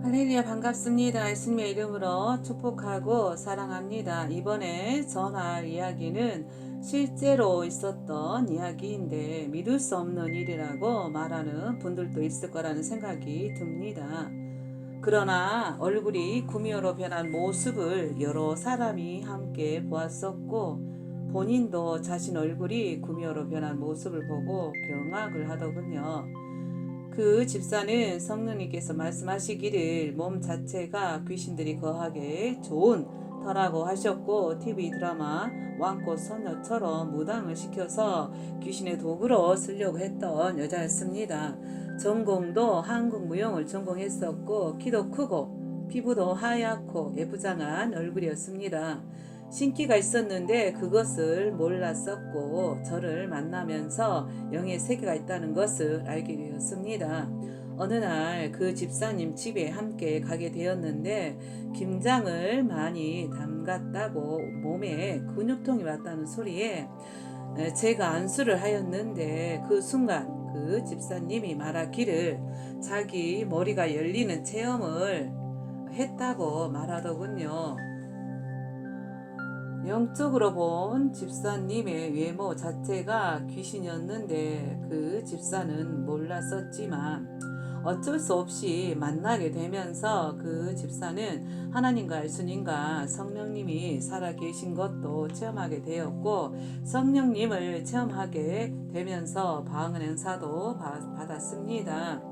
할렐루야 반갑습니다. 예수님의 이름으로 축복하고 사랑합니다. 이번에 전할 이야기는 실제로 있었던 이야기인데 믿을 수 없는 일이라고 말하는 분들도 있을 거라는 생각이 듭니다. 그러나 얼굴이 구미호로 변한 모습을 여러 사람이 함께 보았었고 본인도 자신 얼굴이 구미호로 변한 모습을 보고 경악을 하더군요. 그 집사는 성령님께서 말씀하시기를 몸 자체가 귀신들이 거하게 좋은 터라고 하셨고 TV 드라마 왕꽃 소녀처럼 무당을 시켜서 귀신의 도구로 쓰려고 했던 여자였습니다. 전공도 한국 무용을 전공했었고 키도 크고 피부도 하얗고 예쁘장한 얼굴이었습니다. 신기가 있었는데 그것을 몰랐었고 저를 만나면서 영의 세계가 있다는 것을 알게 되었습니다. 어느 날 그 집사님 집에 함께 가게 되었는데 김장을 많이 담갔다고 몸에 근육통이 왔다는 소리에 제가 안수를 하였는데 그 순간 그 집사님이 말하기를 자기 머리가 열리는 체험을 했다고 말하더군요. 영적으로 본 집사님의 외모 자체가 귀신이었는데 그 집사는 몰랐었지만 어쩔 수 없이 만나게 되면서 그 집사는 하나님과 예수님과 성령님이 살아계신 것도 체험하게 되었고 성령님을 체험하게 되면서 방언 행사도 받았습니다.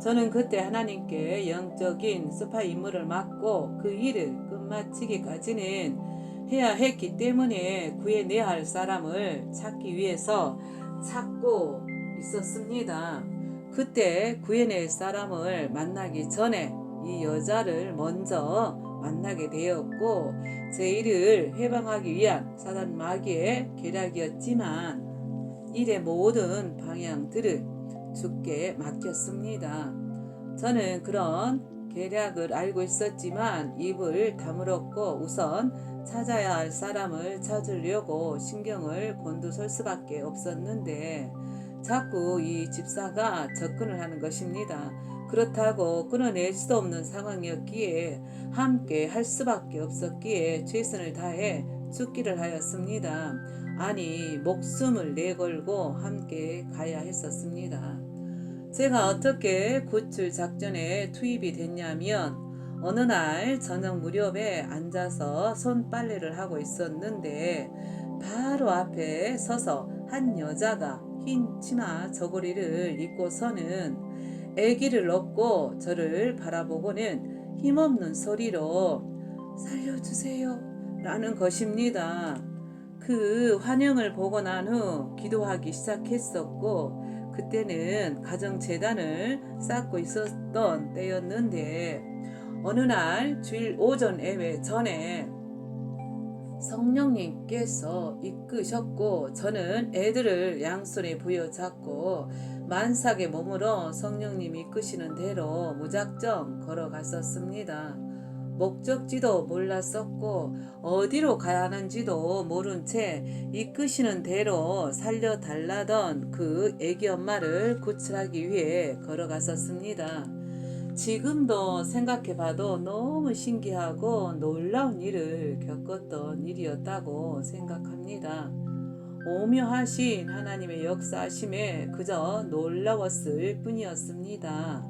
저는 그때 하나님께 영적인 스파 임무를 맡고 그 일을 끝마치기까지는 해야 했기 때문에 구해내야 할 사람을 찾기 위해서 찾고 있었습니다. 그때 구해낼 사람을 만나기 전에 이 여자를 먼저 만나게 되었고 제 일을 해방하기 위한 사단 마귀의 계략이었지만 일의 모든 방향들을 주께 맡겼습니다. 저는 그런 계략을 알고 있었지만 입을 다물었고 우선 찾아야 할 사람을 찾으려고 신경을 곤두설 수밖에 없었는데 자꾸 이 집사가 접근을 하는 것입니다. 그렇다고 끊어낼 수도 없는 상황이었기에 함께 할 수밖에 없었기에 최선을 다해 죽기를 하였습니다. 아니 목숨을 내걸고 함께 가야 했었습니다. 제가 어떻게 구출 작전에 투입이 됐냐면 어느 날 저녁 무렵에 앉아서 손빨래를 하고 있었는데 바로 앞에 서서 한 여자가 흰 치마 저고리를 입고서는 아기를 업고 저를 바라보고는 힘없는 소리로 살려주세요 라는 것입니다. 그 환영을 보고 난 후 기도하기 시작했었고 그때는 가정재단을 쌓고 있었던 때였는데 어느 날 주일 오전 예배 전에 성령님께서 이끄셨고 저는 애들을 양손에 부여잡고 만삭의 몸으로 성령님이 이끄시는 대로 무작정 걸어갔었습니다. 목적지도 몰랐었고 어디로 가야 하는지도 모른 채 이끄시는 대로 살려달라던 그 애기 엄마를 구출하기 위해 걸어갔었습니다. 지금도 생각해봐도 너무 신기하고 놀라운 일을 겪었던 일이었다고 생각합니다. 오묘하신 하나님의 역사하심에 그저 놀라웠을 뿐이었습니다.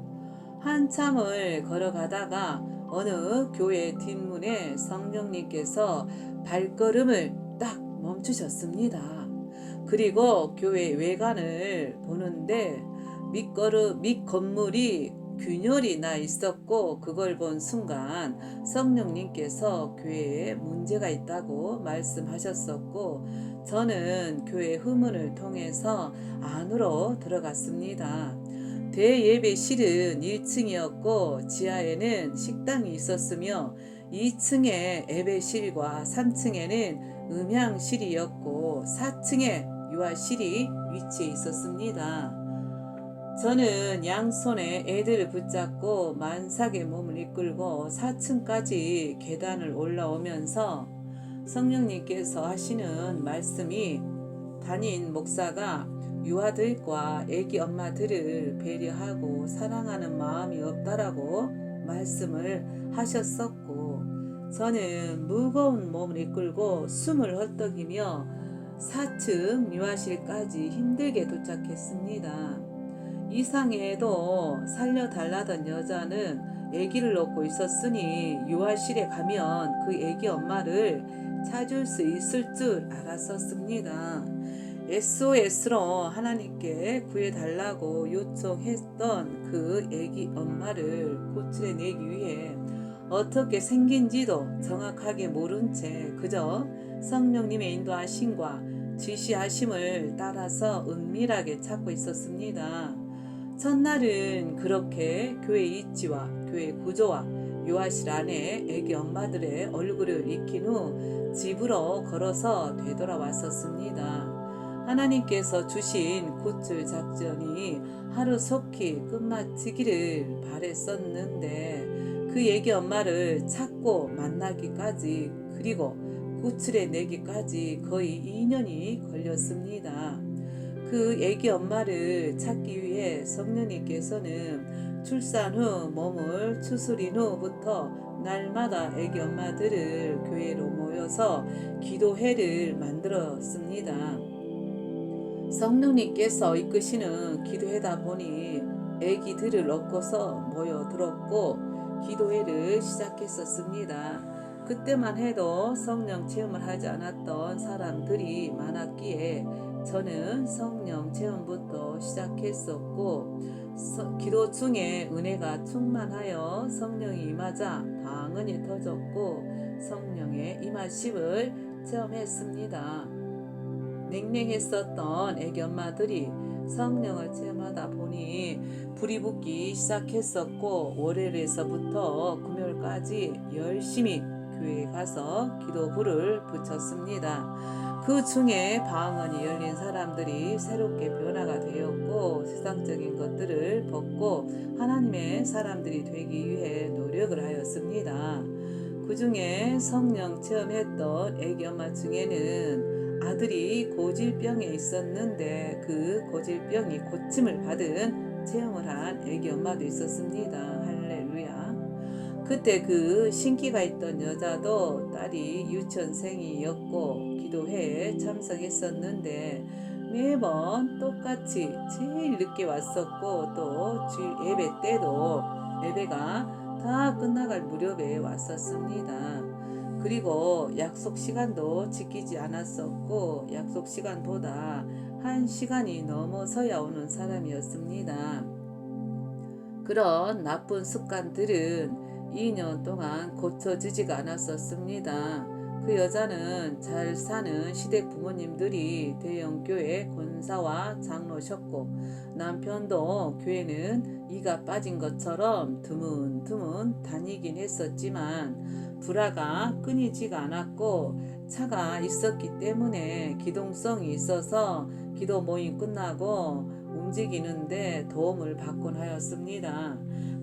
한참을 걸어가다가 어느 교회 뒷문에 성령님께서 발걸음을 딱 멈추셨습니다. 그리고 교회 외관을 보는데 밑 건물이 균열이 나 있었고 그걸 본 순간 성령님께서 교회에 문제가 있다고 말씀하셨었고 저는 교회 후문을 통해서 안으로 들어갔습니다. 대예배실은 1층이었고 지하에는 식당이 있었으며 2층에 예배실과 3층에는 음향실이었고 4층에 유아실이 위치해 있었습니다. 저는 양손에 애들을 붙잡고 만삭의 몸을 이끌고 4층까지 계단을 올라오면서 성령님께서 하시는 말씀이 담임 목사가 유아들과 애기 엄마들을 배려하고 사랑하는 마음이 없다라고 말씀을 하셨었고, 저는 무거운 몸을 이끌고 숨을 헐떡이며 4층 유아실까지 힘들게 도착했습니다. 이상해도 살려달라던 여자는 아기를 놓고 있었으니 유아실에 가면 그 아기 엄마를 찾을 수 있을 줄 알았었습니다. SOS로 하나님께 구해달라고 요청했던 그 아기 엄마를 구출해내기 위해 어떻게 생긴지도 정확하게 모른 채 그저 성령님의 인도하심과 지시하심을 따라서 은밀하게 찾고 있었습니다. 첫날은 그렇게 교회 이치와 교회 구조와 요아실 안에 애기 엄마들의 얼굴을 익힌 후 집으로 걸어서 되돌아왔었습니다. 하나님께서 주신 구출 작전이 하루속히 끝마치기를 바랬었는데 그 애기 엄마를 찾고 만나기까지 그리고 구출해내기까지 거의 2년이 걸렸습니다. 그 애기 엄마를 찾기 위해 성령님께서는 출산 후 몸을 추스린 후부터 날마다 애기 엄마들을 교회로 모여서 기도회를 만들었습니다. 성령님께서 이끄시는 기도회다 보니 애기들을 얻고서 모여들었고 기도회를 시작했었습니다. 그때만 해도 성령 체험을 하지 않았던 사람들이 많았기에 저는 성령 체험부터 시작했었고 기도 중에 은혜가 충만하여 성령이 임하자 방언이 터졌고 성령의 임하심을 체험했습니다. 냉랭했었던 애기 엄마들이 성령을 체험하다 보니 불이 붙기 시작했었고 월요일에서부터 금요일까지 열심히 교회에 가서 기도불을 붙였습니다. 그 중에 방언이 열린 사람들이 새롭게 변화가 되었고 세상적인 것들을 벗고 하나님의 사람들이 되기 위해 노력을 하였습니다. 그 중에 성령 체험했던 애기 엄마 중에는 아들이 고질병에 있었는데 그 고질병이 고침을 받은 체험을 한 애기 엄마도 있었습니다. 할렐루야. 그때 그 신기가 있던 여자도 딸이 유치원생이었고 기도회에 참석했었는데 매번 똑같이 제일 늦게 왔었고 또 주일 예배 때도 예배가 다 끝나갈 무렵에 왔었습니다. 그리고 약속 시간도 지키지 않았었고 약속 시간보다 1시간이 넘어서야 오는 사람이었습니다. 그런 나쁜 습관들은 2년 동안 고쳐지지가 않았었습니다. 그 여자는 잘 사는 시댁 부모님들이 대형교회 권사와 장로셨고 남편도 교회는 이가 빠진 것처럼 드문드문 다니긴 했었지만 불화가 끊이지가 않았고 차가 있었기 때문에 기동성이 있어서 기도 모임 끝나고 움직이는데 도움을 받곤 하였습니다.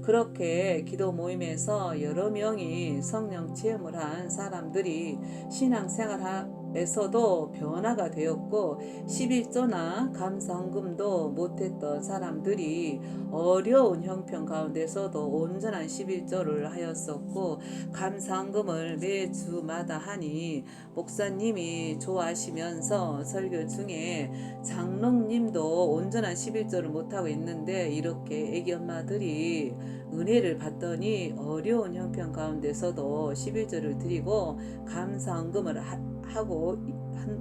그렇게 기도 모임에서 여러 명이 성령 체험을 한 사람들이 신앙생활에서도 변화가 되었고 11조나 감사헌금도 못했던 사람들이 어려운 형편 가운데서도 온전한 11조를 하였었고 감사헌금을 매주마다 하니 목사님이 좋아하시면서 설교 중에 장로님도 온전한 11조를 못하고 있는데 이렇게 애기 엄마들이 은혜를 받더니 어려운 형편 가운데서도 11조를 드리고 감사헌금을 하고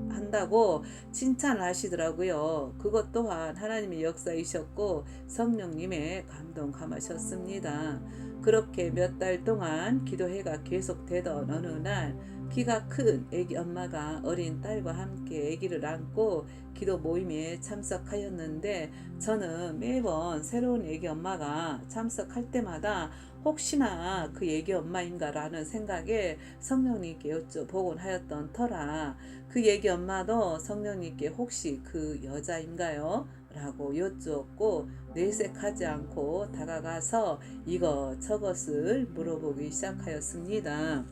한다고 칭찬을 하시더라고요. 그것 또한 하나님의 역사이셨고 성령님의 감동 감하셨습니다. 그렇게 몇 달 동안 기도회가 계속되던 어느 날 키가 큰 애기 엄마가 어린 딸과 함께 아기를 안고 기도 모임에 참석하였는데 저는 매번 새로운 애기 엄마가 참석할 때마다 혹시나 그 애기 엄마인가라는 생각에 성령님께 여쭤보곤 하였던 터라 그 애기 엄마도 성령님께 혹시 그 여자인가요? 라고 여쭈었고 내색하지 않고 다가가서 이것저것을 물어보기 시작하였습니다.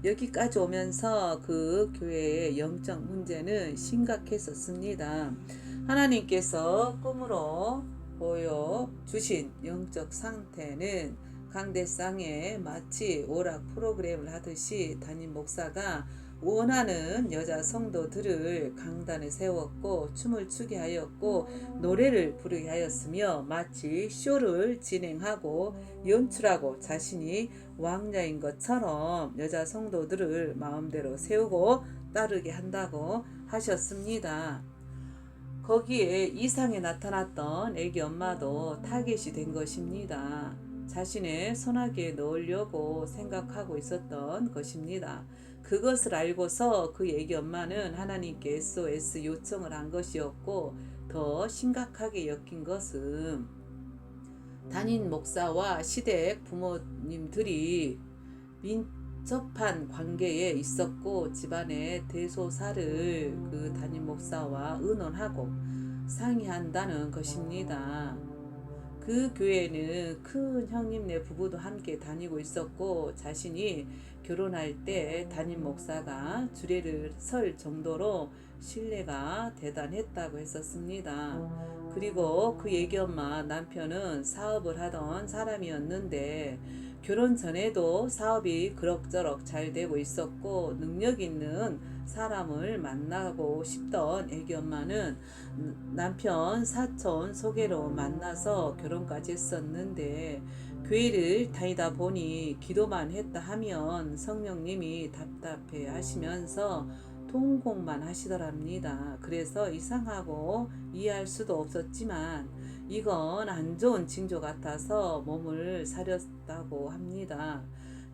여기까지 오면서 그 교회의 영적 문제는 심각했었습니다. 하나님께서 꿈으로 보여주신 영적 상태는 강대상에 마치 오락 프로그램을 하듯이 담임 목사가 원하는 여자 성도들을 강단에 세웠고 춤을 추게 하였고 노래를 부르게 하였으며 마치 쇼를 진행하고 연출하고 자신이 왕자인 것처럼 여자 성도들을 마음대로 세우고 따르게 한다고 하셨습니다. 거기에 이상에 나타났던 애기 엄마도 타겟이 된 것입니다. 자신의 손아귀에 넣으려고 생각하고 있었던 것입니다. 그것을 알고서 그 애기 엄마는 하나님께 SOS 요청을 한 것이었고 더 심각하게 엮인 것은 담임 목사와 시댁 부모님들이 민첩한 관계에 있었고 집안의 대소사를 그 담임 목사와 의논하고 상의한다는 것입니다. 그 교회는 큰 형님네 부부도 함께 다니고 있었고 자신이 결혼할 때 담임 목사가 주례를 설 정도로 신뢰가 대단했다고 했었습니다. 그리고 그 애기 엄마 남편은 사업을 하던 사람이었는데 결혼 전에도 사업이 그럭저럭 잘 되고 있었고 능력 있는 사람을 만나고 싶던 애기 엄마는 남편 사촌 소개로 만나서 결혼까지 했었는데 교회를 다니다 보니 기도만 했다 하면 성령님이 답답해 하시면서 통곡만 하시더랍니다. 그래서 이상하고 이해할 수도 없었지만 이건 안 좋은 징조 같아서 몸을 사렸다고 합니다.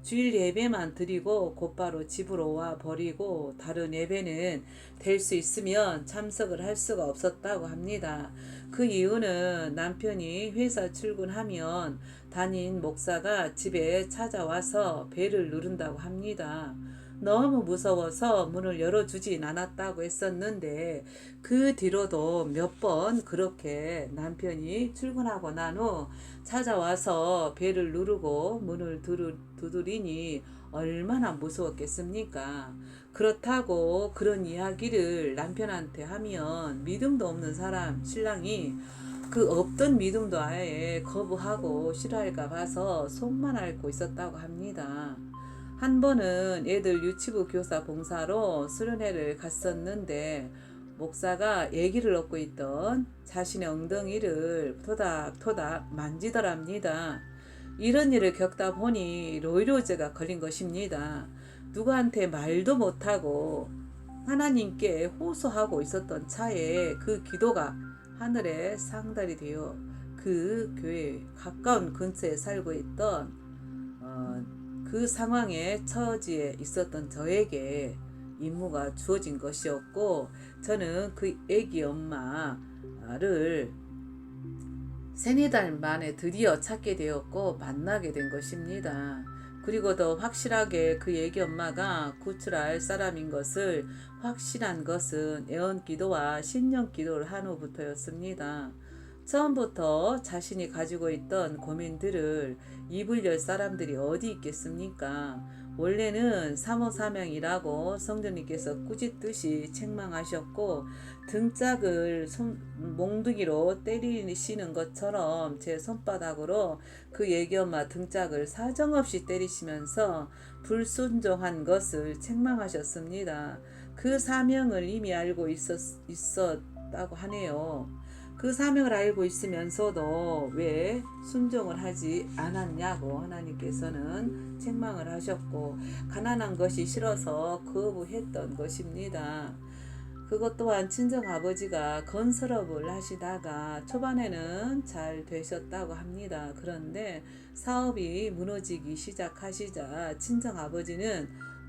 주일 예배만 드리고 곧바로 집으로 와 버리고 다른 예배는 될 수 있으면 참석을 할 수가 없었다고 합니다. 그 이유는 남편이 회사 출근하면 담임 목사가 집에 찾아와서 벨을 누른다고 합니다. 너무 무서워서 문을 열어주진 않았다고 했었는데 그 뒤로도 몇 번 그렇게 남편이 출근하고 난 후 찾아와서 벨을 누르고 문을 두드리니 얼마나 무서웠겠습니까? 그렇다고 그런 이야기를 남편한테 하면 믿음도 없는 사람 신랑이 그 없던 믿음도 아예 거부하고 싫어할까 봐서 속만 앓고 있었다고 합니다. 한 번은 애들 유치부 교사 봉사로 수련회를 갔었는데 목사가 아기를 업고 있던 자신의 엉덩이를 토닥토닥 만지더랍니다. 이런 일을 겪다 보니 노이로제가 걸린 것입니다. 누구한테 말도 못하고 하나님께 호소하고 있었던 차에 그 기도가 하늘에 상달이 되어 그 교회 가까운 근처에 살고 있던 그 상황에 처지에 있었던 저에게 임무가 주어진 것이었고 저는 그 애기 엄마를 3-4달 만에 드디어 찾게 되었고 만나게 된 것입니다. 그리고 더 확실하게 그 애기 엄마가 구출할 사람인 것을 확신한 것은 애원기도와 신령기도를 한 후부터였습니다. 처음부터 자신이 가지고 있던 고민들을 입을 열 사람들이 어디 있겠습니까? 원래는 사모사명이라고 성령님께서 꾸짖듯이 책망하셨고 등짝을 몽둥이로 때리시는 것처럼 제 손바닥으로 그 애기 엄마 등짝을 사정없이 때리시면서 불순종한 것을 책망하셨습니다. 그 사명을 이미 알고 있었다고 하네요. 그 사명을 알고 있으면서도 왜 순종을 하지 않았냐고 하나님께서는 책망을 하셨고 가난한 것이 싫어서 거부했던 것입니다. 그것 또한 친정아버지가 건설업을 하시다가 초반에는 잘 되셨다고 합니다. 그런데 사업이 무너지기 시작하시자 친정아버지는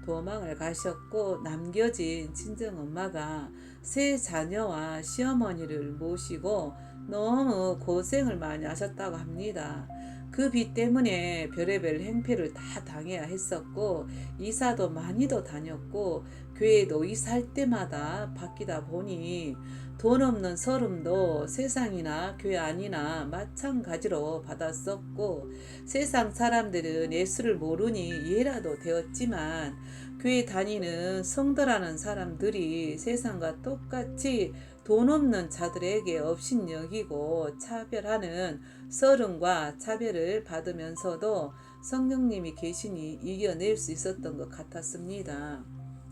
도망을 가셨고 남겨진 친정엄마가 세 자녀와 시어머니를 모시고 너무 고생을 많이 하셨다고 합니다. 그 빚 때문에 별의별 행패를 다 당해야 했었고 이사도 많이도 다녔고 교회도 이사할 때마다 바뀌다 보니 돈 없는 서름도 세상이나 교회 아니나 마찬가지로 받았었고 세상 사람들은 예수를 모르니 이해라도 되었지만 교회 다니는 성도라는 사람들이 세상과 똑같이 돈 없는 자들에게 업신여기고 차별하는 서름과 차별을 받으면서도 성령님이 계시니 이겨낼 수 있었던 것 같았습니다.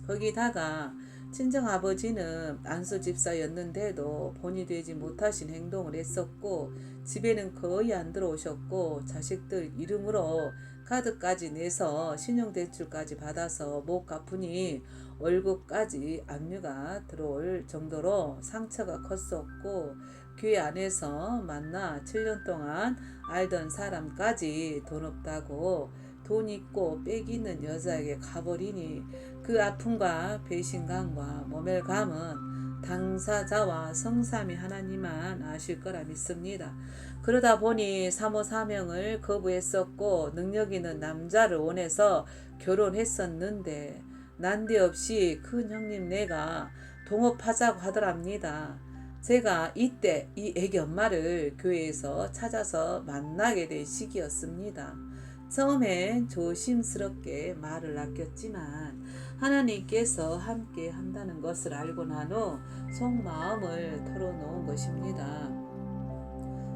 거기다가 친정아버지는 안수 집사였는데도 본이 되지 못하신 행동을 했었고 집에는 거의 안 들어오셨고 자식들 이름으로 카드까지 내서 신용대출까지 받아서 못 갚으니 월급까지 압류가 들어올 정도로 상처가 컸었고 교회 안에서 만나 7년 동안 알던 사람까지 돈 없다고 돈 있고 빽 있는 여자에게 가버리니 그 아픔과 배신감과 모멸감은 당사자와 성삼위 하나님만 아실 거라 믿습니다. 그러다 보니 사모 사명을 거부했었고 능력 있는 남자를 원해서 결혼했었는데 난데없이 큰 형님 네가 동업하자고 하더랍니다. 제가 이때 이 애기 엄마를 교회에서 찾아서 만나게 된 시기였습니다. 처음엔 조심스럽게 말을 아꼈지만 하나님께서 함께 한다는 것을 알고 난 후 속마음을 털어놓은 것입니다.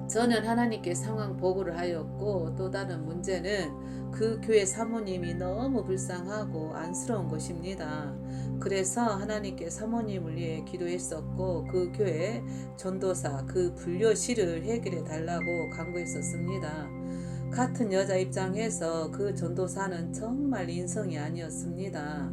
저는 하나님께 상황 보고를 하였고 또 다른 문제는 그 교회 사모님이 너무 불쌍하고 안쓰러운 것입니다. 그래서 하나님께 사모님을 위해 기도했었고 그 교회 전도사 그 분료실을 해결해 달라고 간구했었습니다. 같은 여자 입장에서 그 전도사는 정말 인성이 아니었습니다.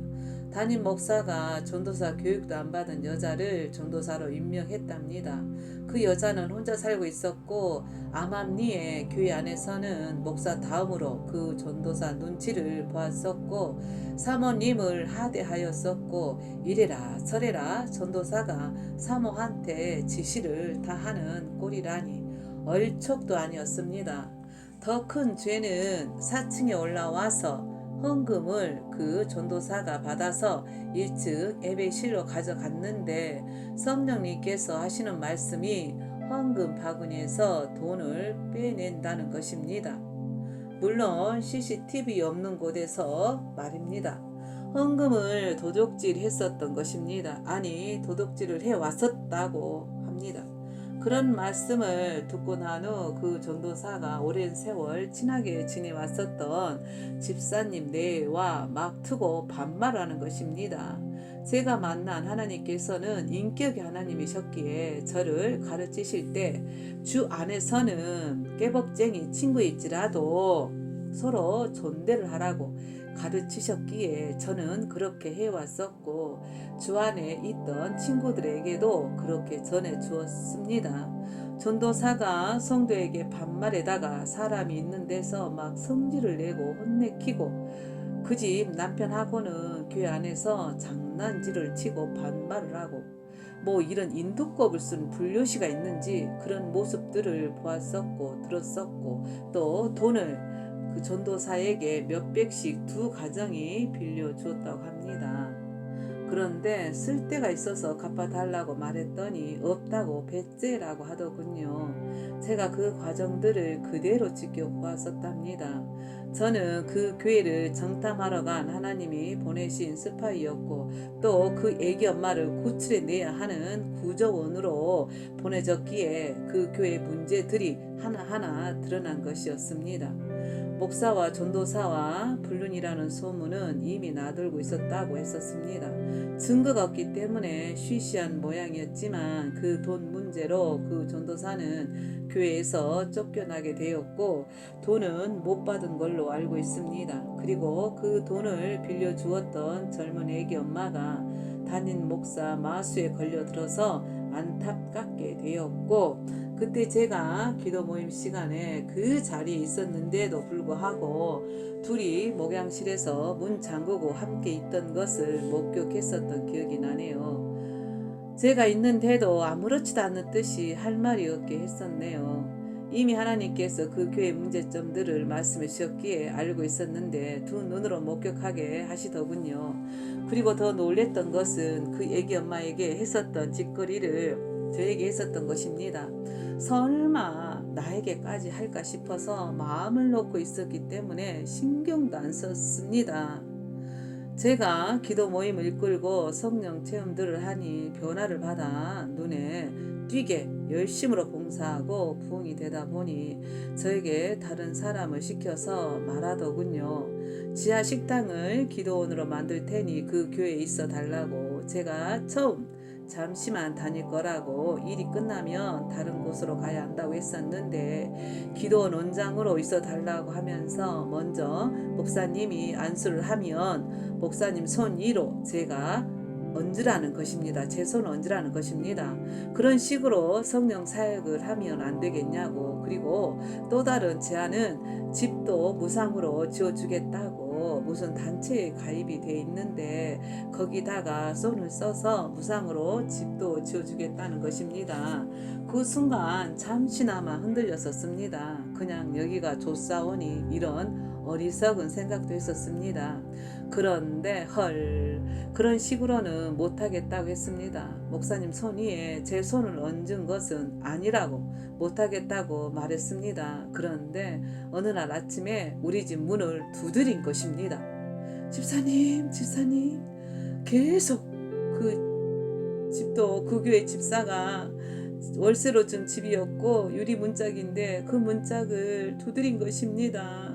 담임 목사가 전도사 교육도 안 받은 여자를 전도사로 임명했답니다. 그 여자는 혼자 살고 있었고 암암리에 교회 안에서는 목사 다음으로 그 전도사 눈치를 보았었고 사모님을 하대하였었고 이래라 저래라 전도사가 사모한테 지시를 다 하는 꼴이라니 얼척도 아니었습니다. 더 큰 죄는 4층에 올라와서 헌금을 그 전도사가 받아서 1층 예배실로 가져갔는데 성령님께서 하시는 말씀이 헌금 바구니에서 돈을 빼낸다는 것입니다. 물론 CCTV 없는 곳에서 말입니다. 헌금을 도둑질 했었던 것입니다. 아니 도둑질을 해왔었다고 합니다. 그런 말씀을 듣고 난 후 그 전도사가 오랜 세월 친하게 지내왔었던 집사님 내와 막 트고 반말하는 것입니다. 제가 만난 하나님께서는 인격의 하나님이셨기에 저를 가르치실 때 주 안에서는 깨벅쟁이 친구일지라도 서로 존대를 하라고 가르치셨기에 저는 그렇게 해왔었고 주 안에 있던 친구들에게도 그렇게 전해 주었습니다. 전도사가 성도에게 반말에다가 사람이 있는 데서 막 성질을 내고 혼내키고 그 집 남편하고는 교회 안에서 장난질을 치고 반말을 하고 뭐 이런 인두껍을 쓴 불효시가 있는지 그런 모습들을 보았었고 들었었고 또 돈을 그 전도사에게 몇백씩 두 가정이 빌려주었다고 합니다. 그런데 쓸 데가 있어서 갚아달라고 말했더니 없다고 배째라고 하더군요. 제가 그 과정들을 그대로 지켜보았었답니다. 저는 그 교회를 정탐하러 간 하나님이 보내신 스파이였고 또 그 애기 엄마를 구출해내야 하는 구조원으로 보내졌기에 그 교회 문제들이 하나하나 드러난 것이었습니다. 목사와 전도사와 불륜이라는 소문은 이미 나돌고 있었다고 했었습니다. 증거가 없기 때문에 쉬쉬한 모양이었지만 그 돈 문제로 그 전도사는 교회에서 쫓겨나게 되었고 돈은 못 받은 걸로 알고 있습니다. 그리고 그 돈을 빌려주었던 젊은 애기 엄마가 담임 목사 마수에 걸려들어서 안타깝게 되었고 그때 제가 기도 모임 시간에 그 자리에 있었는데도 불구하고 둘이 목양실에서 문 잠그고 함께 있던 것을 목격했었던 기억이 나네요. 제가 있는데도 아무렇지도 않은 듯이 할 말이 없게 했었네요. 이미 하나님께서 그 교회 문제점들을 말씀해 주셨기에 알고 있었는데 두 눈으로 목격하게 하시더군요. 그리고 더 놀랬던 것은 그 애기 엄마에게 했었던 짓거리를 저에게 했었던 것입니다. 설마 나에게까지 할까 싶어서 마음을 놓고 있었기 때문에 신경도 안 썼습니다. 제가 기도 모임을 이끌고 성령 체험들을 하니 변화를 받아 눈에 띄게 열심으로 봉사하고 부흥이 되다 보니 저에게 다른 사람을 시켜서 말하더군요. 지하 식당을 기도원으로 만들 테니 그 교회에 있어 달라고. 제가 처음 잠시만 다닐 거라고, 일이 끝나면 다른 곳으로 가야 한다고 했었는데 기도원 원장으로 있어 달라고 하면서 먼저 목사님이 안수를 하면 목사님 손 위로 제가 얹으라는 것입니다. 제 손을 얹으라는 것입니다. 그런 식으로 성령 사역을 하면 안 되겠냐고. 그리고 또 다른 제안은 집도 무상으로 지어주겠다고. 무슨 단체에 가입이 돼 있는데 거기다가 손을 써서 무상으로 집도 지어주겠다는 것입니다. 그 순간 잠시나마 흔들렸었습니다. 그냥 여기가 좋사오니 이런 어리석은 생각도 했었습니다. 그런데 그런 식으로는 못하겠다고 했습니다. 목사님 손 위에 제 손을 얹은 것은 아니라고, 못하겠다고 말했습니다. 그런데 어느 날 아침에 우리 집 문을 두드린 것입니다. 집사님 계속 그 집도 그 교회 집사가 월세로 준 집이었고 유리 문짝인데 그 문짝을 두드린 것입니다.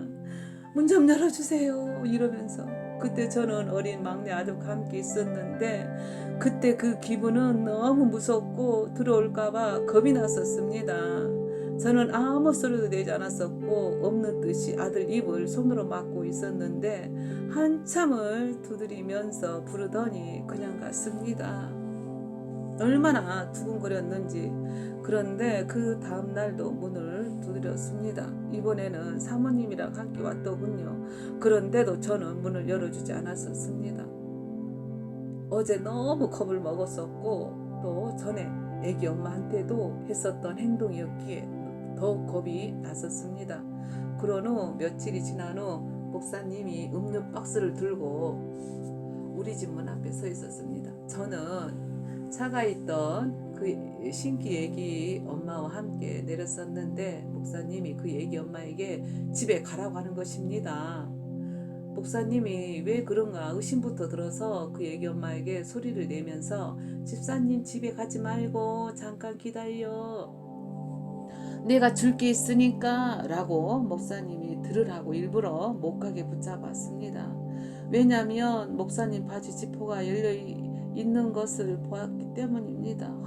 문 좀 열어주세요 이러면서. 그때 저는 어린 막내 아들과 함께 있었는데 그때 그 기분은 너무 무섭고 들어올까봐 겁이 났었습니다. 저는 아무 소리도 내지 않았었고 없는 듯이 아들 입을 손으로 막고 있었는데 한참을 두드리면서 부르더니 그냥 갔습니다. 얼마나 두근거렸는지. 그런데 그 다음날도 문을 두드렸습니다. 이번에는 사모님이랑 함께 왔더군요. 그런데도 저는 문을 열어주지 않았었습니다. 어제 너무 겁을 먹었었고 또 전에 애기 엄마한테도 했었던 행동이었기에 더 겁이 났었습니다. 그런 후 며칠이 지난 후 목사님이 음료 박스를 들고 우리 집 문 앞에 서 있었습니다. 저는 차가 있던 그 신기 애기 엄마와 함께 내렸었는데 목사님이 그 애기 엄마에게 집에 가라고 하는 것입니다. 목사님이 왜 그런가 의심부터 들어서 그 애기 엄마에게 소리를 내면서 집사님 집에 가지 말고 잠깐 기다려, 내가 줄 게 있으니까 라고 목사님이 들으라고 일부러 못 가게 붙잡았습니다. 왜냐하면 목사님 바지 지퍼가 열려 있는 것을 보았기 때문입니다.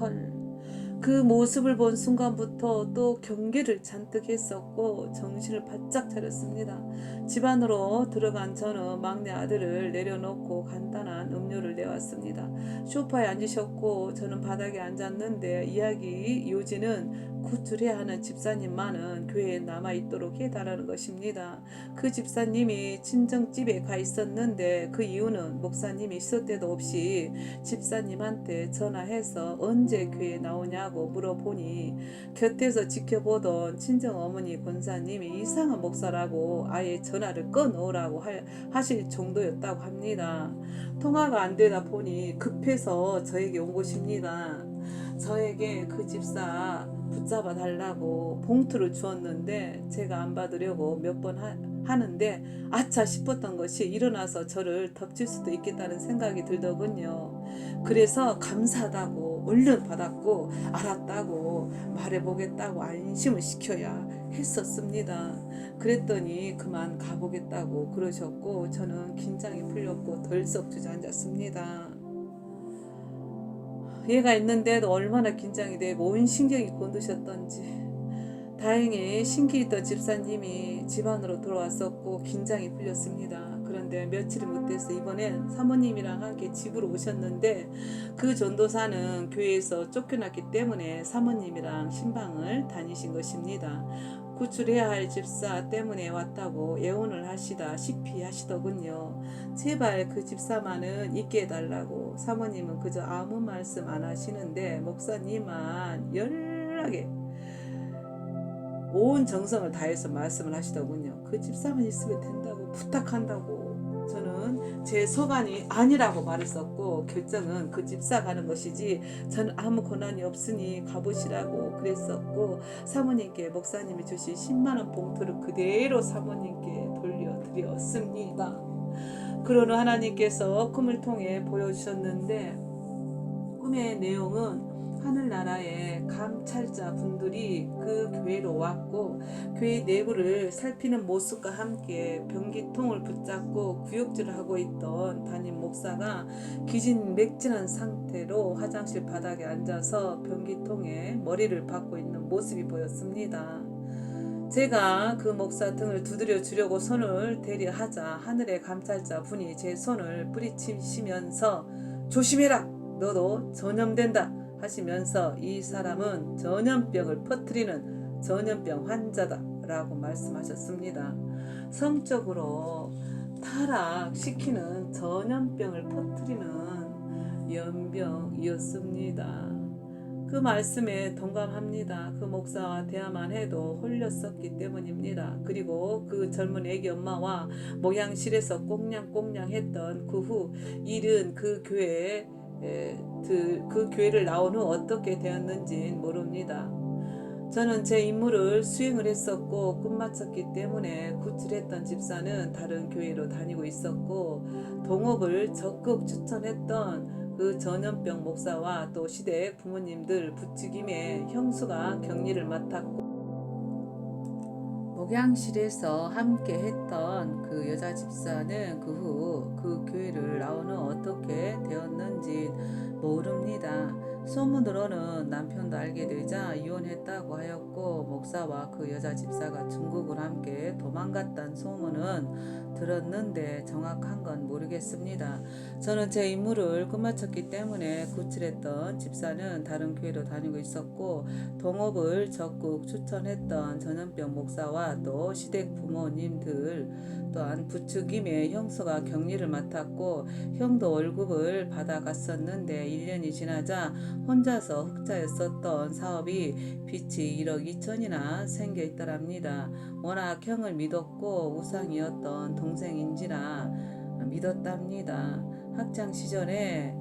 그 모습을 본 순간부터 또 경계를 잔뜩 했었고 정신을 바짝 차렸습니다. 집 안으로 들어간 저는 막내 아들을 내려놓고 간단한 음료를 내왔습니다. 소파에 앉으셨고 저는 바닥에 앉았는데 이야기 요지는 구출해야 하는 집사님만은 교회에 남아있도록 해달라는 것입니다. 그 집사님이 친정집에 가 있었는데 그 이유는 목사님이 있을 때도 없이 집사님한테 전화해서 언제 교회에 나오냐고 물어보니 곁에서 지켜보던 친정어머니 권사님이 이상한 목사라고 아예 전화를 꺼놓으라고 하실 정도였다고 합니다. 통화가 안 되다 보니 급해서 저에게 온 것입니다. 저에게 그 집사 붙잡아 달라고 봉투를 주었는데 제가 안 받으려고 몇 번 하는데 아차 싶었던 것이 일어나서 저를 덮칠 수도 있겠다는 생각이 들더군요. 그래서 감사하다고 얼른 받았고 알았다고 말해보겠다고 안심을 시켜야 했었습니다. 그랬더니 그만 가보겠다고 그러셨고 저는 긴장이 풀렸고 덜썩 주저앉았습니다. 얘가 있는데도 얼마나 긴장이 되고 온 신경이 곤두셨던지. 다행히 신기 있던 집사님이 집 안으로 들어왔었고 긴장이 풀렸습니다. 그런데 며칠이 못돼서 이번엔 사모님이랑 함께 집으로 오셨는데 그 전도사는 교회에서 쫓겨났기 때문에 사모님이랑 신방을 다니신 것입니다. 구출해야 할 집사 때문에 왔다고 애원을 하시다시피 하시더군요. 제발 그 집사만은 있게 해달라고. 사모님은 그저 아무 말씀 안 하시는데 목사님만 연락에 온 정성을 다해서 말씀을 하시더군요. 그 집사만 있으면 된다고 부탁한다고. 저는 제 서간이 아니라고 말했었고 결정은 그 집사 가는 것이지 저는 아무 권한이 없으니 가보시라고 그랬었고 사모님께 목사님이 주신 10만 원 봉투를 그대로 사모님께 돌려드렸습니다. 그러는 하나님께서 꿈을 통해 보여주셨는데 꿈의 내용은 하늘나라의 감찰자 분들이 그 교회로 왔고 교회 내부를 살피는 모습과 함께 변기통을 붙잡고 구역질을 하고 있던 담임 목사가 기진맥진한 상태로 화장실 바닥에 앉아서 변기통에 머리를 박고 있는 모습이 보였습니다. 제가 그 목사 등을 두드려 주려고 손을 대리하자 하늘의 감찰자 분이 제 손을 뿌리치시면서 조심해라! 너도 전염된다! 하시면서 이 사람은 전염병을 퍼뜨리는 전염병 환자다 라고 말씀하셨습니다. 성적으로 타락시키는 전염병을 퍼뜨리는 연병이었습니다. 그 말씀에 동감합니다. 그 목사와 대화만 해도 홀렸었기 때문입니다. 그리고 그 젊은 애기 엄마와 목양실에서 꽁냥꽁냥 했던 그 후 일은 그 교회를 나온 후 어떻게 되었는지 모릅니다. 저는 제 임무를 수행을 했었고 끝마쳤기 때문에 구출했던 집사는 다른 교회로 다니고 있었고 동업을 적극 추천했던 그 전염병 목사와 또 시댁 부모님들 부추김에 형수가 격리를 맡았고 목양실에서 함께 했던 그 여자 집사는 그 후 그 교회를 나온 후 어떻게 되었는지 모릅니다. 소문으로는 남편도 알게 되자 이혼했다고 하였고 목사와 그 여자 집사가 중국을 함께 도망갔다는 소문은 들었는데 정확한 건 모르겠습니다. 저는 제 임무를 끝마쳤기 때문에 구출했던 집사는 다른 교회로 다니고 있었고 동업을 적극 추천했던 전염병 목사와 또 시댁 부모님들 또한 부추김에 형수가 격리를 맡았고 형도 월급을 받아갔었는데 1년이 지나자 혼자서 흑자였었던 사업이 빚이 1억 2천이나 생겨 있더랍니다. 워낙 형을 믿었고 우상이었던 동생인지라 믿었답니다. 학창 시절에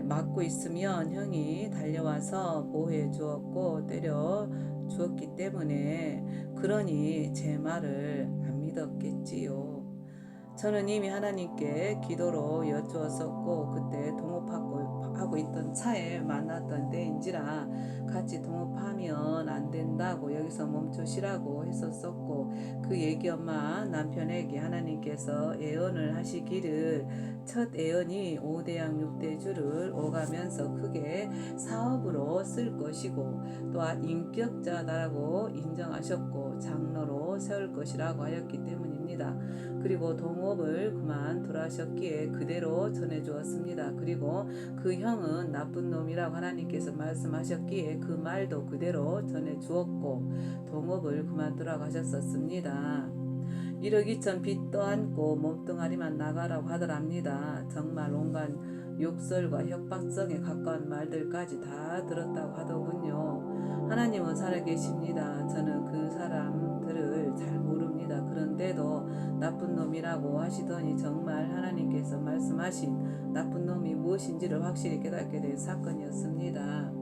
맞고 있으면 형이 달려와서 보호해 주었고 때려 주었기 때문에 그러니 제 말을 안 믿었겠지요. 저는 이미 하나님께 기도로 여쭈었었고 그때 동업하고 있던 차에 만났던 때인지라 같이 동업하면 안 된다고 여기서 멈추시라고 했었었고 그 얘기 엄마 남편에게 하나님께서 예언을 하시기를 첫 예언이 5대양 6대주를 오가면서 크게 사업으로 쓸 것이고 또한 인격자다라고 인정하셨고 장로로 세울 것이라고 하였기 때문입니다. 그리고 동업을 그만두라셨기에 그대로 전해주었습니다. 그리고 그 형은 나쁜 놈이라고 하나님께서 말씀하셨기에 그 말도 그대로 전해주었고 동업을 그만두라고 하셨었습니다. 1억 2천 빚도 안고 몸뚱아리만 나가라고 하더랍니다. 정말 온갖 욕설과 협박성에 가까운 말들까지 다 들었다고 하더군요. 하나님은 살아계십니다. 저는 그 사람들을 잘 모릅니다. 그런데도 나쁜 놈이라고 하시더니 정말 하나님께서 말씀하신 나쁜 놈이 무엇인지를 확실히 깨닫게 된 사건이었습니다.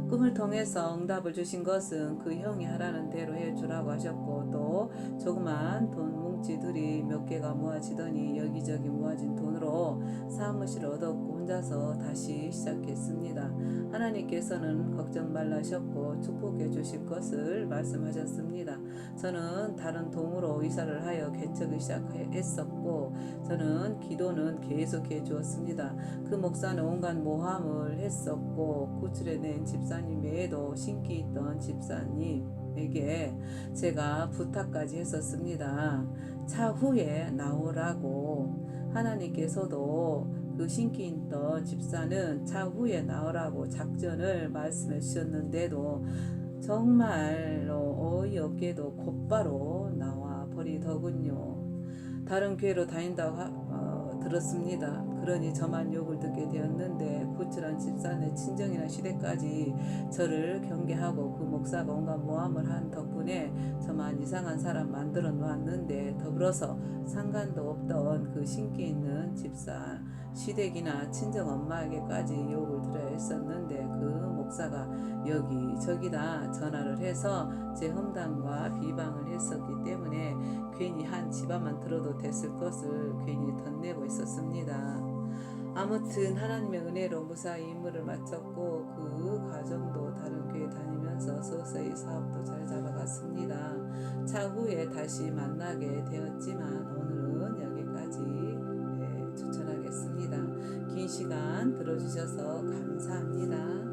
꿈을 통해서 응답을 주신 것은 그 형이 하라는 대로 해주라고 하셨고 또 조그만 돈 뭉치들이 몇 개가 모아지더니 여기저기 모아진 돈으로 사무실을 얻었고 혼자서 다시 시작했습니다. 하나님께서는 걱정 말라셨고 축복해 주실 것을 말씀하셨습니다. 저는 다른 동으로 이사를 하여 개척을 시작했었고 저는 기도는 계속해 주었습니다. 그 목사는 온갖 모함을 했었고 구출해낸 집사님 외에도 신기 있던 집사님에게 제가 부탁까지 했었습니다. 차후에 나오라고. 하나님께서도 그 신기 있던 집사는 차후에 나오라고 작전을 말씀해 주셨는데도 정말로 어이없게도 곧바로 나와 버리더군요. 다른 교회로 다닌다고 들었습니다. 그러니 저만 욕을 듣게 되었는데 구출한 집사의 친정이나 시댁까지 저를 경계하고 그 목사가 온갖 모함을 한 덕분에 저만 이상한 사람 만들어 놓았는데 더불어서 상관도 없던 그 신기 있는 집사 시댁이나 친정 엄마에게까지 욕을 들어야 했었는데 그 목사가 여기저기다 전화를 해서 제 험담과 비방을 했었기 때문에 괜히 한 집안만 들어도 됐을 것을 괜히 덧내고 있었습니다. 아무튼 하나님의 은혜로 무사히 임무를 마쳤고 그 과정도 다른 교회 다니면서 서서히 사업도 잘 잡아갔습니다. 차후에 다시 만나게 되었지만 오늘은 여기까지 추천하겠습니다. 긴 시간 들어주셔서 감사합니다.